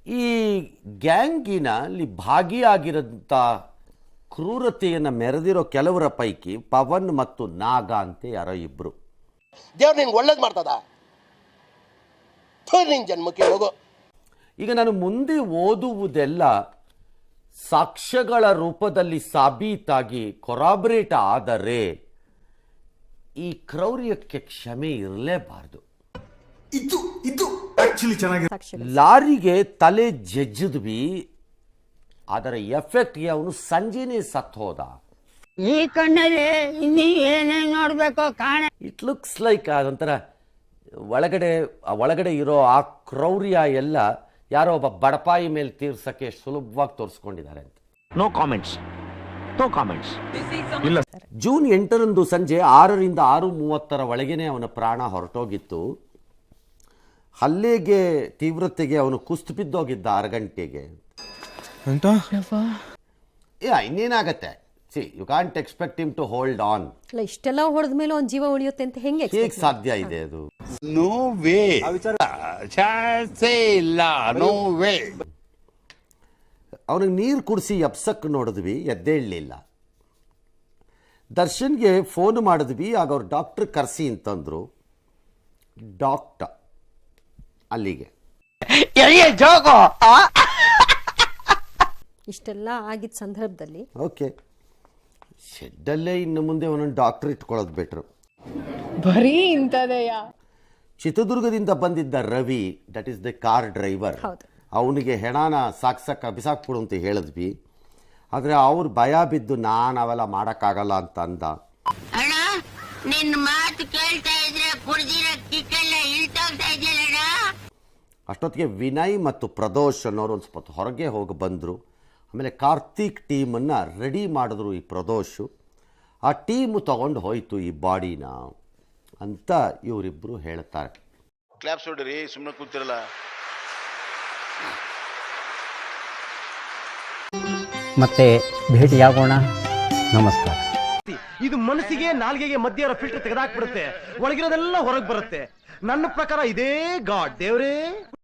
ಈ ಗ್ಯಾಂಗಿನಲ್ಲಿ ಭಾಗಿಯಾಗಿರೋಂಥ ಕ್ರೂರತೆಯನ್ನು ಮೆರೆದಿರೋ ಕೆಲವರ ಪೈಕಿ ಪವನ್ ಮತ್ತು ನಾಗ ಅಂತ ಯಾರೋ ಇಬ್ಬರು. ದೇವ್ರು ನಿನ್ಗೆ ಒಳ್ಳೇದು ಮಾಡ್ತದ, ನಿನ್ ಜನ್ಮಕ್ಕೆ ಹೋಗು. ಈಗ ನಾನು ಮುಂದೆ ಓದುವುದೆಲ್ಲ ಸಾಕ್ಷ್ಯಗಳ ರೂಪದಲ್ಲಿ ಸಾಬೀತಾಗಿ ಕೊರಾಬರೇಟ್ ಆದರೆ ಈ ಕ್ರೌರ್ಯಕ್ಕೆ ಕ್ಷಮೆ ಇರಲೇಬಾರದು. ಲಾರಿಗೆ ತಲೆ ಜಜ್ಜಿದ್ವಿ, ಅದರ ಎಫೆಕ್ಟ್ಗೆ ಅವನು ಸಂಜೆನೇ ಸತ್ತು ಹೋದ. ಈ ಕಣ್ಣಲ್ಲಿ ಇನ್ನೀ ಏನೇನು ನೋಡ್ಬೇಕೋ ಕಾಣ. ಇಟ್ ಲುಕ್ಸ್ ಲೈಕ್ ಅದೊಂಥರ ಒಳಗಡೆ ಇರೋ ಆ ಕ್ರೌರ್ಯ ಎಲ್ಲ ಯಾರೋ ಒಬ್ಬ ಬಡಪಾಯಿ ಮೇಲೆ ತೀರ್ಸಕ್ಕೆ ಸುಲಭವಾಗಿ ತೋರಿಸ್ಕೊಂಡಿದ್ದಾರೆ ಅಂತ. No comments, no comments. ಇಲ್ಲ. ಜೂನ್ 8ರಂದು ಸಂಜೆ 6ರಿಂದ 6:30 ಒಳಗೇನೆ ಅವನ ಪ್ರಾಣ ಹೊರಟೋಗಿತ್ತು. ಹಲ್ಲೆಗೆ ತೀವ್ರತೆಗೆ ಅವನು ಕುಸ್ತು ಬಿದ್ದೋಗಿದ್ದ 6 ಗಂಟೆಗೆ. ಇನ್ನೇನಾಗತ್ತೆ, see you can't expect him to hold on. ಇಷ್ಟೆಲ್ಲ ಹೊಡೆದ ಮೇಲೆ ಒಂದು ಜೀವ ಉಳಿಯುತ್ತೆ ಅಂತ ಹೇಗೆ ಸಾಧ್ಯ ಇದೆ ಅದು? ನೋ ವೇ, ಚಾನ್ಸೇ ಇಲ್ಲ, ನೋ ವೇ. ಅವನಿಗೆ ನೀರು ಕುಡಿಸಿ ಎಪ್ಸಕ್ಕೆ ನೋಡಿದ್ವಿ, ಎದ್ದೇಳಲಿಲ್ಲ. ದರ್ಶನ್ಗೆ ಫೋನ್ ಮಾಡಿದ್ವಿ, ಆಗ ಅವ್ರು ಡಾಕ್ಟ್ರ್ ಕರೆಸಿ ಅಂತಂದ್ರು. ಡಾಕ್ಟರ್ ಅಲ್ಲಿಗೆ ಇಷ್ಟೆಲ್ಲ ಆಗಿದ್ದ ಸಂದರ್ಭದಲ್ಲಿ ಓಕೆ, ಶೆಡ್ಡಲ್ಲೇ ಇನ್ನು ಮುಂದೆ ಒಂದೊಂದು ಡಾಕ್ಟರ್ ಇಟ್ಕೊಳ್ಳೋದು ಬೆಟ್ರು. ಬರೀ ಇಂಥದೆಯ. ಚಿತ್ರದುರ್ಗದಿಂದ ಬಂದಿದ್ದ Ravi, that is the car driver, ಅವನಿಗೆ ಹೆಣಾನ ಬಿಸಾಕ್ಬಿಡು ಅಂತ ಹೇಳಿದ್ವಿ. ಆದರೆ ಅವ್ರು ಭಯ ಬಿದ್ದು ನಾನು ಅವೆಲ್ಲ ಮಾಡೋಕ್ಕಾಗಲ್ಲ ಅಂತ ಅಂದ. ಅಷ್ಟೊತ್ತಿಗೆ ವಿನಯ್ ಮತ್ತು ಪ್ರದೋಷ್ ಅನ್ನೋರು ಒಂದು ಸ್ವಲ್ಪ ಹೊರಗೆ ಹೋಗಿ ಬಂದರು. ಆಮೇಲೆ ಕಾರ್ತಿಕ್ ಟೀಮನ್ನು ರೆಡಿ ಮಾಡಿದ್ರು ಈ ಪ್ರದೋಷು. ಆ ಟೀಮು ತಗೊಂಡು ಹೋಯ್ತು ಈ ಬಾಡಿನ ಅಂತ ಇವರಿಬ್ಬರು ಹೇಳ್ತಾರೆ. ಕ್ಲಾಪ್ಸ್ ಹೊಡ್ರಿ, ಸುಮ್ಮನೆ ಕೂತಿರಲ್ಲ. ಮತ್ತೆ ಭೇಟಿಯಾಗೋಣ. ನಮಸ್ಕಾರ. ಇದು ಮನಸ್ಸಿಗೆ ನಾಲ್ಗೆಗೆ ಮಧ್ಯ ಇರೋ ಫಿಲ್ಟರ್ ತೆಗೆದಾಕ್ಬಿಡುತ್ತೆ, ಒಳಗಿರೋದೆಲ್ಲ ಹೊರಗೆ ಬರುತ್ತೆ. ನನ್ನ ಪ್ರಕಾರ ಇದೇ ಗಾಡ್ ದೇವ್ರೇ.